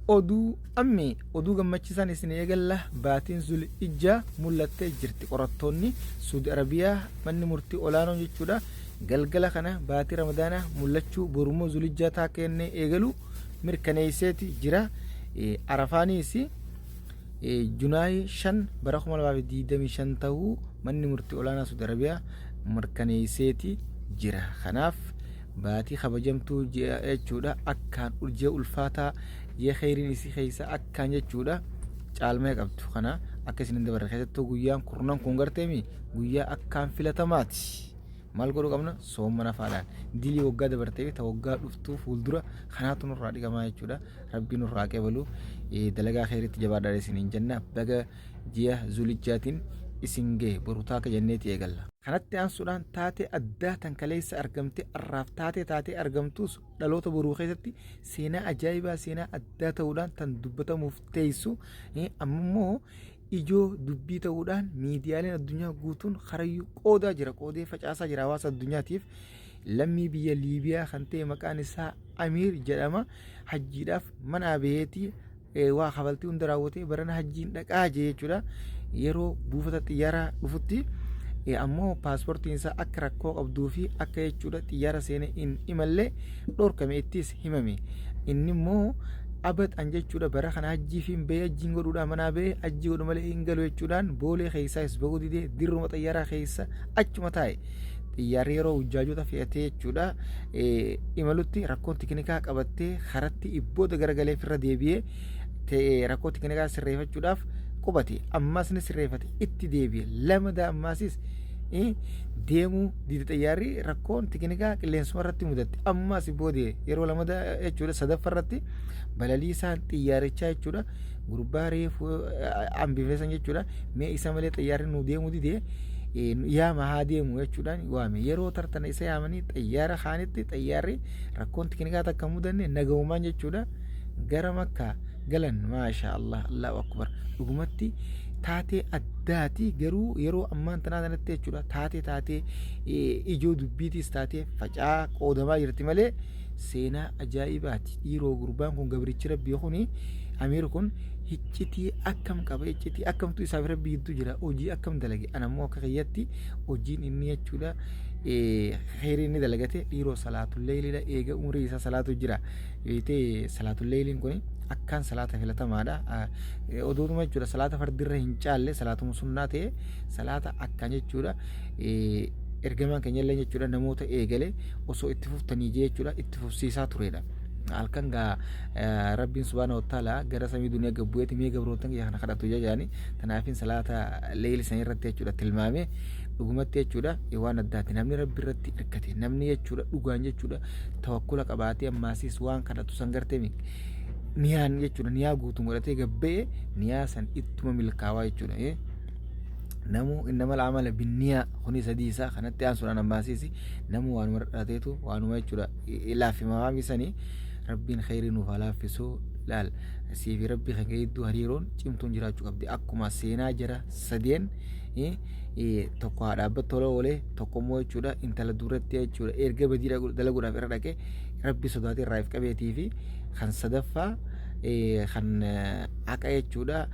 oduu gammachiisaan isin eegalla baatiin Zulhijjaa mul'attee jirti. Qorattoonni Saudi Arabiyaa manni murtii olaanoo jechuudha galgala kana baatii Ramadaanaa mul'achuu borummoo Zulhijjaa taa kennee eegalu mirkaneesseeti jira. Arafaanis Junaay 5 bara 2025 ta'uu manni murtii olaanaa Saudi Arabiyaa mirkaneesseeti jira. Kanaaf baatii kabajamtuu jechuudha akkaan urjii ulfaataa jee khayriin isii keessa akkaan jechuudha caalmee qabdu. Kana akka isin dabarre keessattuu guyyaan kurnan kun garteemi guyyaa akkaan filatamaati. Maal godhuu qabna soomana faadhaan dilii waggaa dabartee ta waggaa dhuftuu fuuldura kanaatu nurraa dhiqamaa jechuudha. Rabbi nurraa qeebalu dalagaa khayriitti jabaadhaa isiniin jenna. Baga ji'a Zulhijjaatiin isin gee borutaa akka jenneeti eegalla. Kanatti aansuudhaan taatee addaa tan kaleessa argamte arraaf taatee argamtus dhaloota boruu keessatti seenaa ajaa'ibaa seenaa addaa ta'uudhaan tan dubbatamuuf teessu ammoo ijoo dubbii ta'uudhaan miidiyaaleen addunyaa guutuun karayyuu qoodee facaasaa jira hawaasa addunyaatiif. Lammii biyya Liibiyaa kan ta'e maqaan isaa Amiir jedhama. Hajjiidhaaf mana baheetii waa kabaltii hunda raawwatee barana hajjiin dhaqaa jechuudha. Yeroo buufata xiyyaaraa dhufutti ammoo paaspoortiin isaa akka rakkoo qabduu fi akka jechuudha xiyyaara seenee hin imallee dhorkame ittis himame. Inni immoo abatan jechuudha bara kana hajjii fi bahee hajjiin godhuudhaan manaa bahee hajjii godhu malee hin galu jechuudhaan boolee keessaas bahuu didee dirruma xiyyaaraa keessa achuma taa'e. Xiyyaarri yeroo hujjaajota fe'atee jechuudha imalutti rakkoon tiknikaa qabattee karatti ibboota garagalee irra deebi'ee rakkoo tiknikaa sirreeffachuudhaaf qubate. Ammas ni sirreeffate itti deebi'e lamada ammaasis deemuu didi xiyyaarri rakkoon tiknikaa qilleensuma irratti mudatte. Ammas boodee yeroo lamada jechuudha sadaffaa irratti balaliisaan xiyyaarichaa jechuudha gurbaa reefu ambifeessan jechuudha mee isa malee xiyyaarri nu deemuu didee yaama haa deemu jechuudhaan waame. Yeroo tartana isa yaamanii xiyyaara kaanitti xiyyaarri rakkoon tiknikaa takka mudanne nagahumaan jechuudha gara Makkaa galan. Maasha Allah Allahu akbar. Dhugumatti taatee addaati garuu yeroo ammaan tanaa kanatti jechuudha taatee ijoo dubbiitis taatee facaa qoodamaa jirti malee seenaa ajaa'ibaati. Dhiiroo gurbaan kun gabrichi rabbii kuni Amiir kun hiccitii akkam qaba hiccitii akkamtu isaaf rabbii gidduu jira hojii akkam dalage. Anammoo akka kiyyatti hojiin inni jechuudha khayrii inni dalagate dhiiroo salaatul leeyliidha. Eega umrii isaa salaatu jira beetee salaatul leeyliin kun akkaan salaata filatamaadha. Oduutuma jechuudha salaata fardirra hin caalle salaatuma sunnaa ta'e salaata akkaan jechuudha ergamaan keenya illee jechuudha namoota eegale osoo itti fuftanii jechuudha itti fufsiisaa turedha. Halkan gaa rabbiin subhaanahu wa ta'ala gara samii duniyaa gabbu'eeti mee gabrootan kiyya kana kadhatu jajaani tanaafin salaata leeyli san irratti jechuudha tilmaame dhugumatti jechuudha waan addaati. Namni rabbi irratti hirkate namni jechuudha dhugaan jechuudha tawakkula qabaatee ammaasis waan kadhatu san gartee niyaan jechuudha niyaa guutuun godhatee gabbee niyaa san ittuma milkaawaa jechuudha. Namu innamal amala binniyaa kuni sadii isaa kanatti aansuudhaan ammaasiisi namu waanuma dhadhateetu waanuma jechuudha laaffimamaa misanii rabbiin khayrii nuuf haa laaffisu. Laal siifi rabbii kan hedduu hariiroon cimtuun jiraachuu qabdi. Akkuma seenaa jira sadeen tokko haa dhaabbattu tola oolee tokko immoo jechuudha intala duratti jechuudha erga badii dalaguudhaaf irra dhaqee rabbi sodaatee irraa if qabeetii fi kan sadaffaa kan haqa jechuudha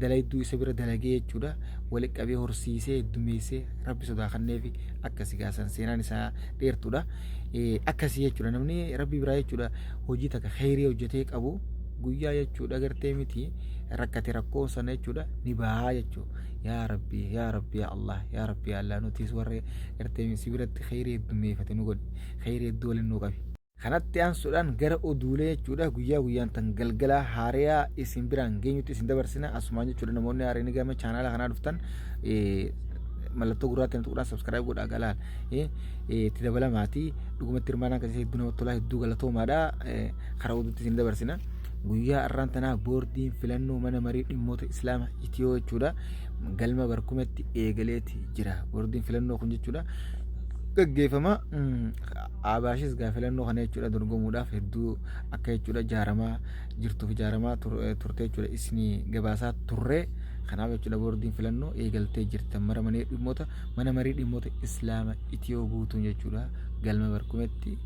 dalayduu isa bira dalagee jechuudha walitti qabee horsiisee heddumeessee rabbi sodaa kanneefi akkasi gaasan seenaan isaa dheertuudha. Akkasii jechuudha namni rabbi biraa jechuudha hojii takka khayrii hojjetee qabu guyyaa jechuudha gartee miti rakkate rakkoo sana jechuudha ni bahaa jechuudha. Yaa rabbi yaa Allah yaa rabbi Allah nutis warre gartee si biratti khayrii heddumeeffate nu godhi khayrii hedduu waliin nu qabi. Kanatti aansuudhaan gara oduulee jechuudha guyyaa guyyaan tan galgala haariyaa isin biraan geenyutti isin dabarsina. Asumaan jechuudha namoonni haariin gama chaanaala kanaa dhuftan mallattoo gurraatti tuqudhaan subscribe godhaa galaan itti dabalamaatii dhugumatti hirmaanaan akkasii hedduu namatti tolaa hedduu galatoomaadha. Karaa oduutti isin dabarsina. Guyyaa har'aan tanaa boordiin filannoo mana marii dhimmoota islaama Itiyoo jechuudha galma barkumatti eegaleeti jira. Boordiin filannoo kun jechuudha gaggeeffama abaashis gaafilannoo kana jechuudha dorgomuudhaaf hedduu akka jechuudha jaaramaa jirtuuf jaaramaa turte jechuudha isinii gabaasaa turre. Kanaaf jechuudha boordiin filannoo eegaltee jirtan mana marii dhimmoota islaama Itiyoo guutuun jechuudha galma barkumatti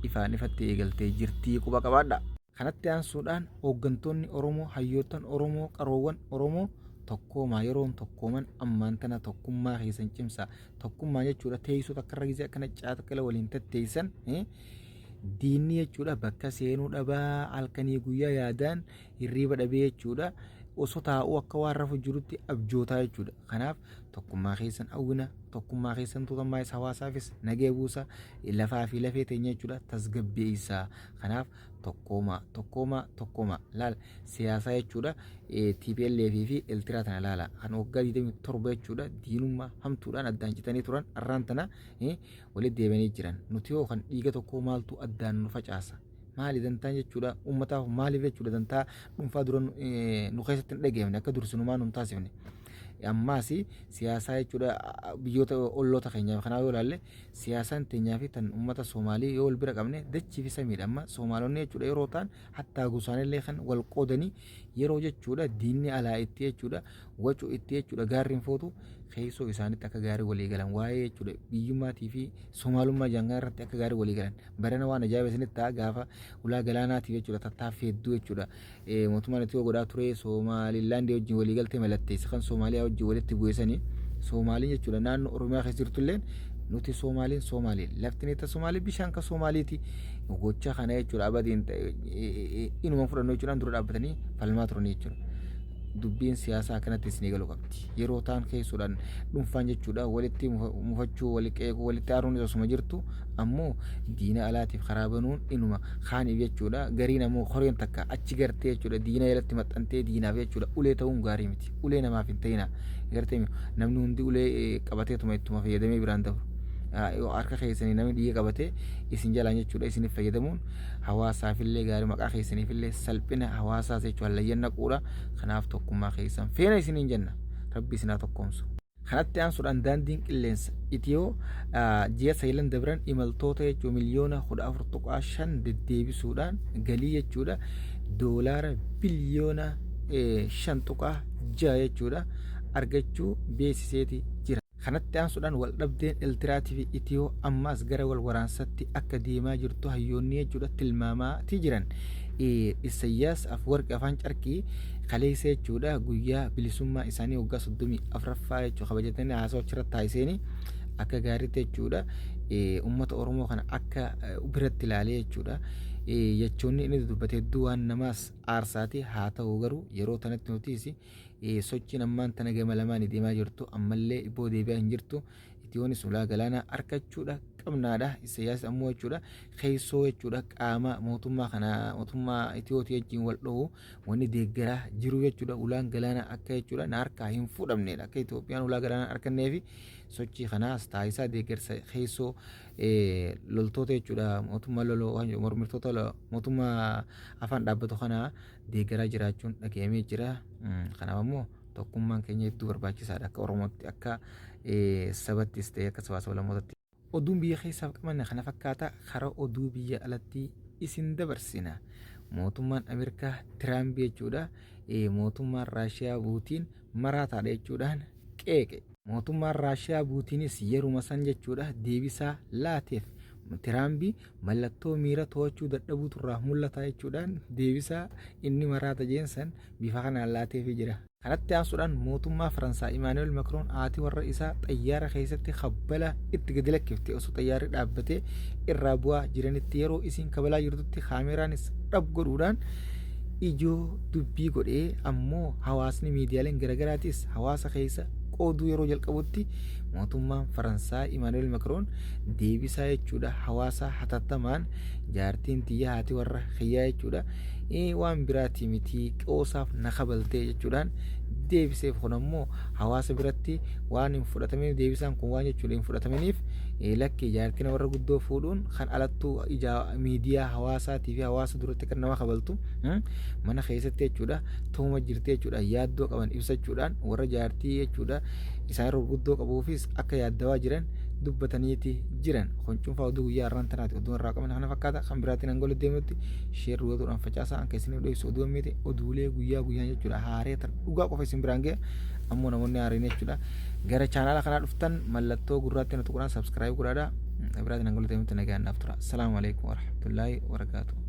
ifaan ifatti eegaltee jirtii quba qabaadha. kanatti aansuudhaan hooggantoonni Oromoo hayyoottan Oromoo qaroowwan Oromoo tokkoomaa yeroon tokkooman ammaan tana tokkummaa keessan cimsaa tokkummaa jechuudha teessoo akka irra gisee akkana caata waliin tatteessan diinni jechuudha bakka seenuu dhabaa halkanii guyyaa yaadaan hirriiba dhabee jechuudha osoo taa'uu akka waan rafu jirutti abjootaa jechuudha kanaaf tokkummaa keessan hawwina tokkummaa keessan tuutammaa isa hawaasaafis nagee buusa lafaa fi lafee teenya jechuudha tasgabbeessaa kanaaf tokkoomaa laal siyaasaa jechuudha TPLF fi Eltiraa tana laala kan waggaa 27 jechuudha diinummaa hamtuudhaan addaan citanii turan arraan tana walitti deebi'anii jiran nuti yoo kan dhiiga tokkoo maaltu addaan nu facaasa maali dantaan jechuudha ummataaf maaliif jechuudha dantaa dhuunfaa dura nu keessatti hin dhageefne akka dursinumaa nun taasifne ammaas siyaasaa jechuudha biyyoota olloota keenyaaf kanaaf yoo ilaalle siyaasaan teenyaa fi tan ummata Soomaalii yoo wal bira qabne dachii fi samiidha amma Soomaalonni jechuudha yeroo ta'an hattaa gosaanillee kan wal qoodanii yeroo jechuudha diinni alaa itti jechuudha wacuu itti jechuudha gaarriin footu keessoo isaanitti akka gaarii walii galan waa'ee jechuudha biyyummaatii fi Soomaalummaa jangaa irratti akka gaarii walii galan barana waan ajaa'iba isinitti ta'a gaafa ulaa galaanaatiif jechuudha tattaaffii hedduu jechuudha mootummaan itti godhaa ture Somaalilaandii wajjin walii galtee mallatteessa kan Soomaaliyaa wajjin walitti bu'eessanii Soomaaliin jechuudha naannoo Oromiyaa keessa jirtulleen nuti Soomaaliin lafti neeta Soomaalii bishaan ka Soomaaliiti gocha kana jechuudha abadiin inuma fudhannoo jechuudhaan dura dhaabbatanii falmaa turanii jechuudha. Dubbiin siyaasaa kanatti isin eegaluu qabdi yeroo ta'an keessuudhaan dhuunfaan jechuudha walitti mufachuu walitti aaruun osuma jirtu ammoo diina alaatiif karaa banuun inuma kaaniif jechuudha gariin ammoo horeen takka achi gartee jechuudha diina jalatti maxxantee diinaaf jechuudha ulee ta'uun gaarii miti ulee namaaf hin ta'ina gartee namni hundi ulee qabateetuma ittuma fayyadamee biraan dabru harka keessanii namni dhiiga qabatee isin jalaan jechuudha isiniif fayyadamuun hawaasaafillee gaarii maqaa keessaniifillee salphina hawaasaas jechuudha layyana quudha kanaaf tokkummaa keessan feena isiniin jenna rabbi isinaa tokkoomsu. Kanatti aansuudhaan daandiin qilleensa Itiyoo ji'a Saayilan Dabran imaltoota jechuudha miliyoona 14.5 deddeebisuudhaan galii jechuudha doolaara biliyoona 5.6 jechuudha argachuu beeksiseeti jira. Kanatti aansuudhaan wal dhabdeen Eltiraatii fi Itiyoo ammaas gara wal waraansaatti akka deemaa jirtu hayyoonni jechuudha tilmaamaatii jiran. Isayyaas Afwerqi afaan carqii kaleessa jechuudha guyyaa bilisummaa isaanii waggaa 34ffaa jechuudha kabajatanii haasawaa achirratti taasisanii akka gaariitti jechuudha uummata Oromoo kana akka biratti ilaalee jechuudha jechoonni inni dubbate hedduu waan namaas aarsaati haa ta'u garuu yeroo tanatti nutis sochiin ammaan tana gama lamaan deemaa jirtu ammallee ibboo deebi'aa hin jirtu Itiyoonis ulaa galaanaa argachuudha qabnaadha Isayyaas ammoo jechuudha keessoo jechuudha qaama mootummaa kana mootummaa Itiyooti wajjin wal dho'u wanni deeggaraa jiru jechuudha ulaan galaanaa akka jechuudha na harkaa hin fudhamnedha akka Itoophiyaan ulaa galaanaa arganneefi sochii kanaas taasisaa deeggarsa keessoo loltoota jechuudha mootummaa loloo mormitoota mootummaa afaan dhaabbatu kana deeggaraa jiraachuun dhaga'amee jira kanaaf ammoo tokkummaan keenya hedduu barbaachisaadha akka Oromootti akka sabattis ta'e akka sabaa sablammootatti. Oduun biyya keessaaf qabanne kana fakkaata karaa oduu biyya alatti isin dabarsina. Mootummaan Ameerikaa Tiraamp jechuudha mootummaan Raashiyaa Puutiin maraataadha jechuudhaan qeeqe. Mootummaan Raashiyaa Puutiinis yeruma san jechuudha deebisaa laateef Tiraamp mallattoo miira to'achuu dadhabuu turraa mul'ata jechuudhaan deebisaa inni maraata jeensan bifa kanaan laateefii jira. Kanatti aansuudhaan mootummaa Faransaay Imaanuweel Makroon haati warra isaa xayyaara keessatti kabbala itti gadi lakkifte osoo xayyaarri dhaabbatee irraa bu'aa jiranitti yeroo isiin kabalaa jirtutti kaameraanis dhab godhuudhaan ijoo dubbii godhee ammoo hawaasni miidiyaaleen garaagaraatis hawaasa keessa qooduu yeroo jalqabutti mootummaan Faransaay Imaanuweel Makroon deebisaa jechuudha hawaasa hatattamaan jaartiin tiyya haati warra kiyyaa jechuudha waan biraati miti qoosaaf na kabaltee jechuudhaan deebiseef kun ammoo hawaasa biratti waan hin fudhatameef deebisaan kun waan jechuudha hin fudhatamaniif lakkee jaartiin warra guddoo fuudhuun kan alattuu ija miidiyaa hawaasaatii fi hawaasa duratti kan nama kabaltu mana keessatti jechuudha tooma jirti jechuudha yaaddoo qaban ibsachuudhaan warra jaartii jechuudha isaan yeroo guddoo qabuufis akka yaaddawaa jiran dubbataniiti jiran kun cuunfaa oduu guyyaa irraan tanaati oduu irraa qaban kana fakkaata kan biraatiin angolo deemutti sheer duwwatuudhaan facaasaa akka isin dho'isu oduu ammite oduulee guyyaa guyyaan jechuudha haaree tan dhugaa qofa isin biraan ga'e ammoo namoonni haareen jechuudha gara chaanaala kanaa dhuftan mallattoo gurraatti na tuqunaan sabskiraayib godhaadha biraatiin angolo deemutti nagaan naaf tura assalaamu alaikum warahmatullaahi wabarakaatuh